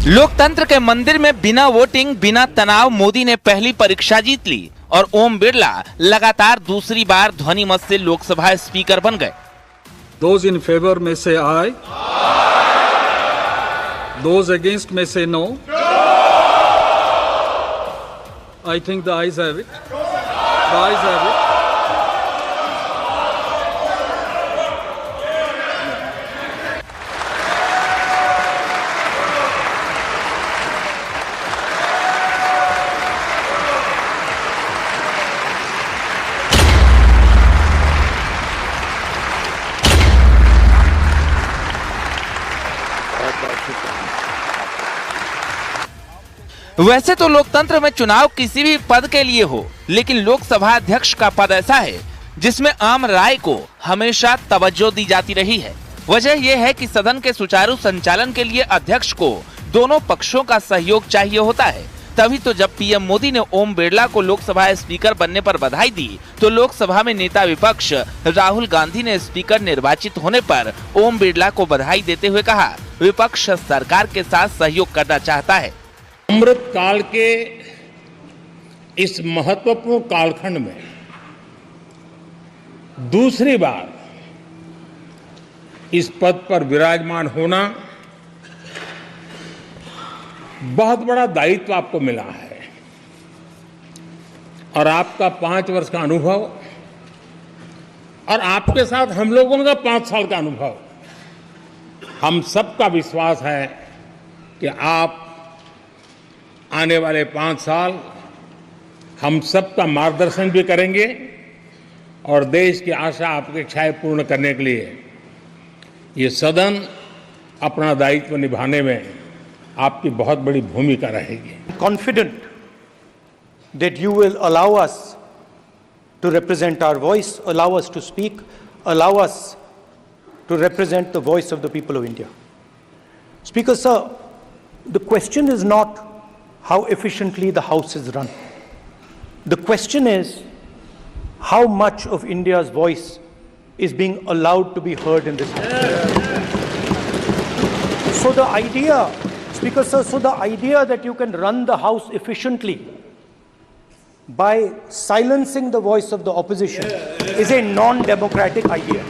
लोकतंत्र के मंदिर में बिना वोटिंग, बिना तनाव मोदी ने पहली परीक्षा जीत ली और ओम बिरला लगातार दूसरी बार ध्वनि मत से लोकसभा स्पीकर बन गए। Those in favor may say aye. Those against may say no. I think the ayes have it. The ayes have it. वैसे तो लोकतंत्र में चुनाव किसी भी पद के लिए हो, लेकिन लोकसभा अध्यक्ष का पद ऐसा है जिसमें आम राय को हमेशा तवज्जो दी जाती रही है। वजह यह है कि सदन के सुचारू संचालन के लिए अध्यक्ष को दोनों पक्षों का सहयोग चाहिए होता है। तभी तो जब पीएम मोदी ने ओम बिरला को लोकसभा स्पीकर बनने पर बधाई दी, तो लोकसभा में नेता विपक्ष राहुल गांधी ने स्पीकर निर्वाचित होने पर ओम बिरला को बधाई देते हुए कहा, विपक्ष सरकार के साथ सहयोग करना चाहता है। अमृत काल के इस महत्वपूर्ण कालखंड में दूसरी बार इस पद पर विराजमान होना बहुत बड़ा दायित्व आपको मिला है और आपका 5 वर्ष का अनुभव और आपके साथ हम लोगों का 5 साल का अनुभव, हम सबका विश्वास है कि आप आने वाले 5 साल हम सबका मार्गदर्शन भी करेंगे और देश की आशा अपेक्षाएं पूर्ण करने के लिए ये सदन अपना दायित्व निभाने में आपकी बहुत बड़ी भूमिका रहेगी। Confident that you will allow us to represent our voice, allow us to speak, allow us to represent the voice of the people of India. Speaker sir, the question is not how efficiently the House is run. The question is how much of India's voice is being allowed to be heard in this House. So the idea, Speaker sir, so the idea that you can run the House efficiently by silencing the voice of the opposition is a non-democratic idea.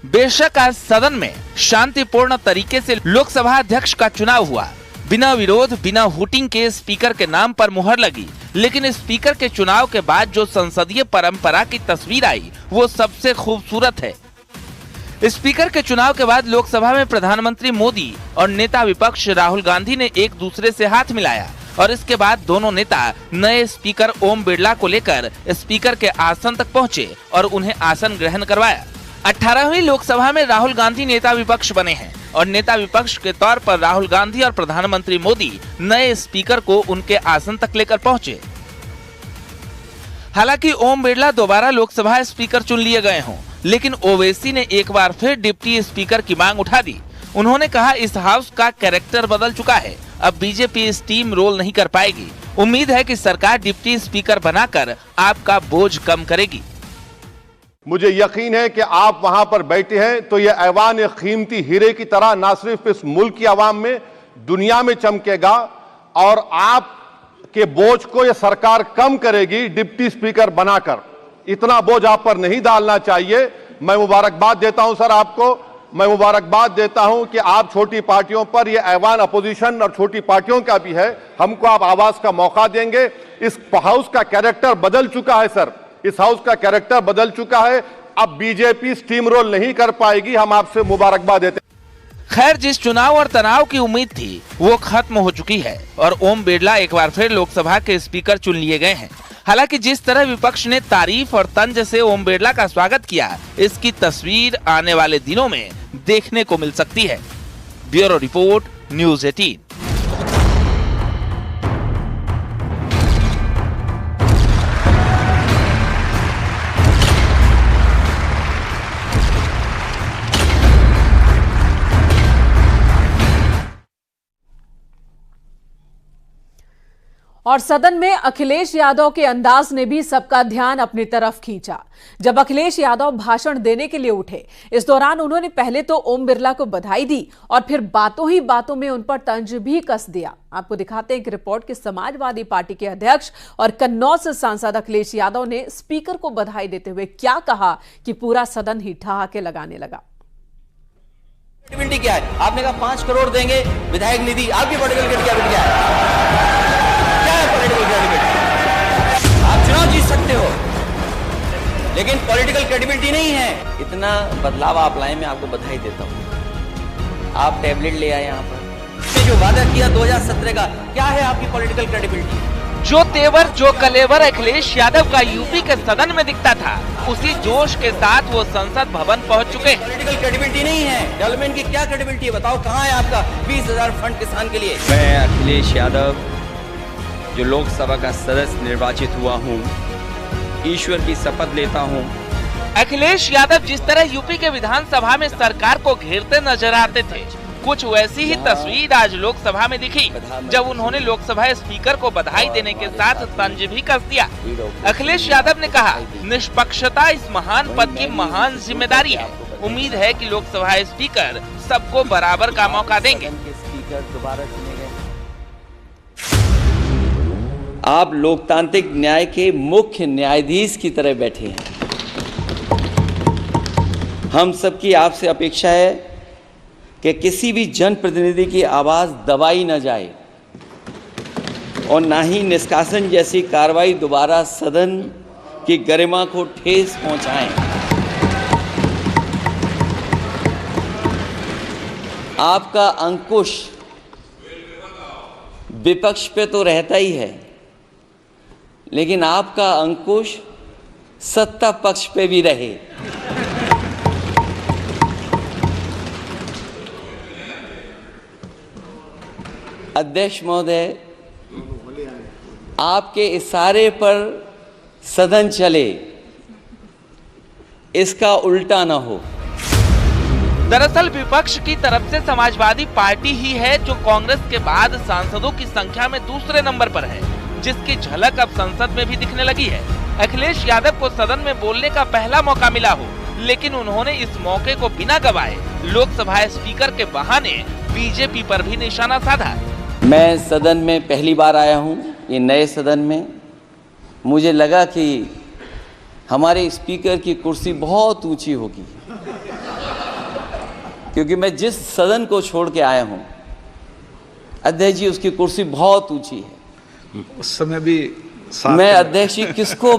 बेशक आज सदन में शांतिपूर्ण तरीके से लोकसभा अध्यक्ष का चुनाव हुआ, बिना विरोध, बिना वोटिंग के स्पीकर के नाम पर मुहर लगी, लेकिन स्पीकर के चुनाव के बाद जो संसदीय परंपरा की तस्वीर आई वो सबसे खूबसूरत है। स्पीकर के चुनाव के बाद लोकसभा में प्रधानमंत्री मोदी और नेता विपक्ष राहुल गांधी ने एक दूसरे से हाथ मिलाया और इसके बाद दोनों नेता नए स्पीकर ओम बिरला को लेकर स्पीकर के आसन तक पहुंचे और उन्हें आसन ग्रहण करवाया। 18वीं लोकसभा में राहुल गांधी नेता विपक्ष बने हैं और नेता विपक्ष के तौर पर राहुल गांधी और प्रधानमंत्री मोदी नए स्पीकर को उनके आसन तक लेकर पहुंचे। हालांकि ओम बिरला दोबारा लोकसभा स्पीकर चुन लिए गए हों, लेकिन ओवैसी ने एक बार फिर डिप्टी स्पीकर की मांग उठा दी। उन्होंने कहा, इस हाउस का कैरेक्टर बदल चुका है, अब बीजेपी स्टीम रोल नहीं कर पाएगी। उम्मीद है कि सरकार डिप्टी स्पीकर बनाकर आपका बोझ कम करेगी। मुझे यकीन है कि आप वहां पर बैठे हैं तो यह ऐवान एक कीमती हीरे की तरह ना सिर्फ इस मुल्क की आवाम में, दुनिया में चमकेगा और आप के बोझ को यह सरकार कम करेगी डिप्टी स्पीकर बनाकर। इतना बोझ आप पर नहीं डालना चाहिए। मैं मुबारकबाद देता हूं सर आपको, मैं मुबारकबाद देता हूं कि आप छोटी पार्टियों पर, यह ऐवान अपोजिशन और छोटी पार्टियों का भी है, हमको आप आवाज का मौका देंगे। इस हाउस का कैरेक्टर बदल चुका है सर, इस हाउस का कैरेक्टर बदल चुका है। अब बीजेपी स्टीम रोल नहीं कर पाएगी। हम आपसे मुबारकबाद देते हैं। खैर, जिस चुनाव और तनाव की उम्मीद थी वो खत्म हो चुकी है और ओम बिरला एक बार फिर लोकसभा के स्पीकर चुन लिए गए हैं। हालांकि जिस तरह विपक्ष ने तारीफ और तंज से ओम बिरला का स्वागत किया, इसकी तस्वीर आने वाले दिनों में देखने को मिल सकती है। Bureau report, news 18। और सदन में अखिलेश यादव के अंदाज ने भी सबका ध्यान अपनी तरफ खींचा। जब अखिलेश यादव भाषण देने के लिए उठे, इस दौरान उन्होंने पहले तो ओम बिरला को बधाई दी और फिर बातों ही बातों में उन पर तंज भी कस दिया। आपको दिखाते हैं एक रिपोर्ट कि समाजवादी पार्टी के अध्यक्ष और कन्नौज सांसद अखिलेश यादव ने स्पीकर को बधाई देते हुए क्या कहा कि पूरा सदन ही ठहाके लगाने लगा। क्रेडिबिलिटी क्या है? आपने कहा 5 करोड़ देंगे विधायक निधि, आपकी पॉलिटिकल क्रेडिबिलिटी क्या है? पॉलिटिकल क्रेडिबिलिटी आप चुनाव जीत सकते हो, लेकिन पॉलिटिकल क्रेडिबिलिटी नहीं है। इतना बदलाव आप लाए, मैं आपको बधाई देता हूं। आप टैबलेट ले आए यहाँ पर, जो वादा किया 2017 का, क्या है आपकी पॉलिटिकल क्रेडिबिलिटी? जो तेवर जो कलेवर अखिलेश यादव का यूपी के सदन में दिखता था, उसी जोश के साथ वो संसद भवन पहुंच चुके हैं। पॉलिटिकल क्रेडिबिलिटी नहीं है, डेवलपमेंट की क्या क्रेडिबिलिटी है? बताओ कहाँ है आपका 20,000 फंड किसान के लिए? मैं अखिलेश यादव जो लोकसभा का सदस्य निर्वाचित हुआ हूँ, ईश्वर की शपथ लेता हूँ। अखिलेश यादव जिस तरह यूपी के विधानसभा में सरकार को घेरते नजर आते थे, कुछ वैसी ही तस्वीर आज लोकसभा में दिखी, जब उन्होंने लोकसभा स्पीकर को बधाई देने के साथ तंज भी कस दिया। अखिलेश यादव ने कहा, निष्पक्षता इस महान पद की महान जिम्मेदारी है। उम्मीद है कि लोकसभा स्पीकर सबको बराबर का मौका देंगे। आप लोकतांत्रिक न्याय के मुख्य न्यायाधीश की तरह बैठे हैं। हम सबकी आपसे अपेक्षा है कि किसी भी जनप्रतिनिधि की आवाज दबाई न जाए और ना ही निष्कासन जैसी कार्रवाई दोबारा सदन की गरिमा को ठेस पहुंचाएं। आपका अंकुश विपक्ष पे तो रहता ही है, लेकिन आपका अंकुश सत्ता पक्ष पे भी रहे। अध्यक्ष महोदय, आपके इशारे पर सदन चले, इसका उल्टा न हो। दरअसल विपक्ष की तरफ से समाजवादी पार्टी ही है जो कांग्रेस के बाद सांसदों की संख्या में दूसरे नंबर पर है, जिसकी झलक अब संसद में भी दिखने लगी है। अखिलेश यादव को सदन में बोलने का पहला मौका मिला हो, लेकिन उन्होंने इस मौके को बिना गवाए लोकसभा स्पीकर के बहाने बीजेपी पर भी निशाना साधा। मैं सदन में पहली बार आया हूं, ये नए सदन में। मुझे लगा कि हमारे स्पीकर की कुर्सी बहुत ऊंची होगी, क्योंकि मैं जिस सदन को छोड़ के आया हूं, अध्यक्ष जी, उसकी कुर्सी बहुत ऊंची है। उस समय भी मैं अध्यक्ष जी किसको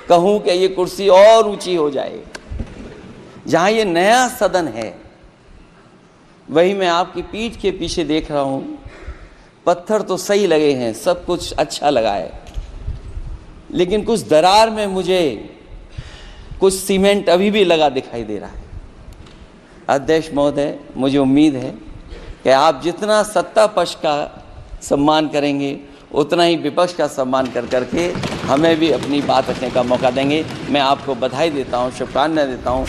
कहूं कि ये कुर्सी और ऊंची हो जाए। जहां ये नया सदन है, वही मैं आपकी पीठ के पीछे देख रहा हूं, पत्थर तो सही लगे हैं, सब कुछ अच्छा लगा है, लेकिन कुछ दरार में मुझे कुछ सीमेंट अभी भी लगा दिखाई दे रहा है। अध्यक्ष महोदय, मुझे उम्मीद है कि आप जितना सत्ता पक्ष का सम्मान करेंगे, उतना ही विपक्ष का सम्मान कर करके हमें भी अपनी बात रखने का मौका देंगे। मैं आपको बधाई देता हूं, शुभकामनाएं देता हूं।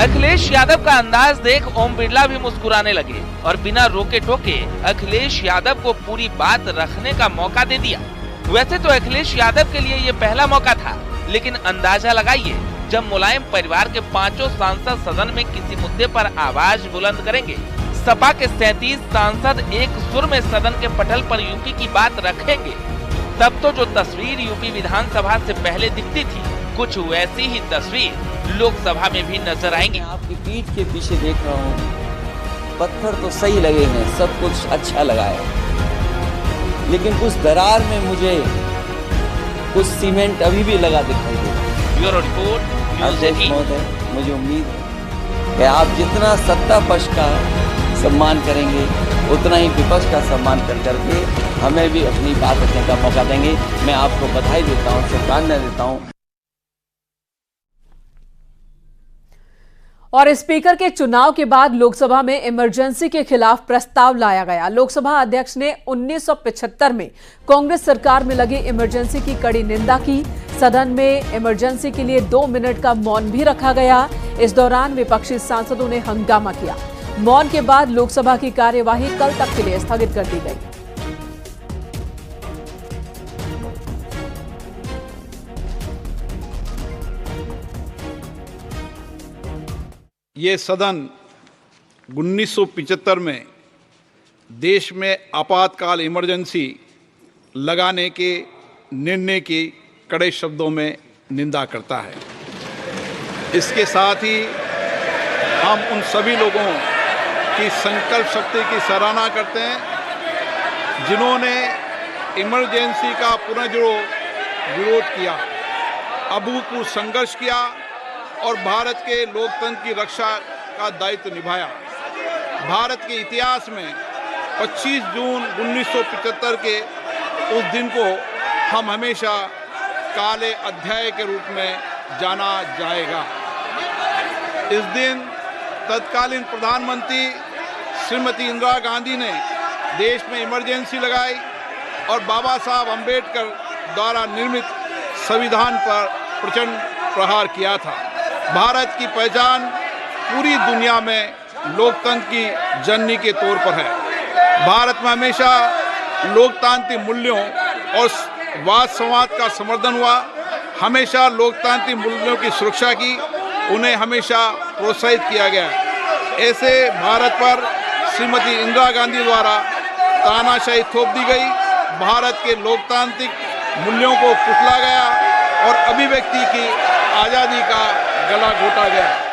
अखिलेश यादव का अंदाज देख ओम बिरला भी मुस्कुराने लगे और बिना रोके टोके अखिलेश यादव को पूरी बात रखने का मौका दे दिया। वैसे तो अखिलेश यादव के लिए ये पहला मौका था, लेकिन अंदाजा लगाइए, जब मुलायम परिवार के 5 सांसद सदन में किसी मुद्दे पर आवाज बुलंद करेंगे, सपा के 37 सांसद एक सुर में सदन के पटल पर यूपी की बात रखेंगे, तब तो जो तस्वीर यूपी विधानसभा से पहले दिखती थी, कुछ वैसी ही तस्वीर लोकसभा में भी नजर आएंगी। आपकी पीठ के पीछे देख रहा हूँ, पत्थर तो सही लगे हैं, सब कुछ अच्छा लगा है, लेकिन कुछ दरार में मुझे कुछ सीमेंट अभी भी लगा दिखाई दे रहा है। Bureau report, news 18। महोदय, मुझे उम्मीद है कि आप जितना सत्ता पक्ष का सम्मान करेंगे, उतना ही विपक्ष का सम्मान कर करके हमें भी अपनी बात रखने का मौका देंगे। मैं आपको बधाई देता हूँ, शुभकामनाएं देता हूँ। और स्पीकर के चुनाव के बाद लोकसभा में इमरजेंसी के खिलाफ प्रस्ताव लाया गया। लोकसभा अध्यक्ष ने 1975 में कांग्रेस सरकार में लगी इमरजेंसी की कड़ी निंदा की। सदन में इमरजेंसी के लिए 2 मिनट का मौन भी रखा गया। इस दौरान विपक्षी सांसदों ने हंगामा किया। मौन के बाद लोकसभा की कार्यवाही कल तक के लिए स्थगित कर दी गई। ये सदन 1975 में देश में आपातकाल इमरजेंसी लगाने के निर्णय की कड़े शब्दों में निंदा करता है। इसके साथ ही हम उन सभी लोगों की संकल्प शक्ति की सराहना करते हैं जिन्होंने इमरजेंसी का पुनर्विरोध किया, अभूतपूर्व संघर्ष किया और भारत के लोकतंत्र की रक्षा का दायित्व निभाया। भारत के इतिहास में 25 जून 1975 के उस दिन को हम हमेशा काले अध्याय के रूप में जाना जाएगा। इस दिन तत्कालीन प्रधानमंत्री श्रीमती इंदिरा गांधी ने देश में इमरजेंसी लगाई और बाबा साहब अम्बेडकर द्वारा निर्मित संविधान पर प्रचंड प्रहार किया था। भारत की पहचान पूरी दुनिया में लोकतंत्र की जननी के तौर पर है। भारत में हमेशा लोकतांत्रिक मूल्यों और वाद संवाद का समर्थन हुआ, हमेशा लोकतांत्रिक मूल्यों की सुरक्षा की, उन्हें हमेशा प्रोत्साहित किया गया। ऐसे भारत पर श्रीमती इंदिरा गांधी द्वारा तानाशाही थोप दी गई, भारत के लोकतांत्रिक मूल्यों को कुचला गया और अभिव्यक्ति की आज़ादी का गला घोटा गया।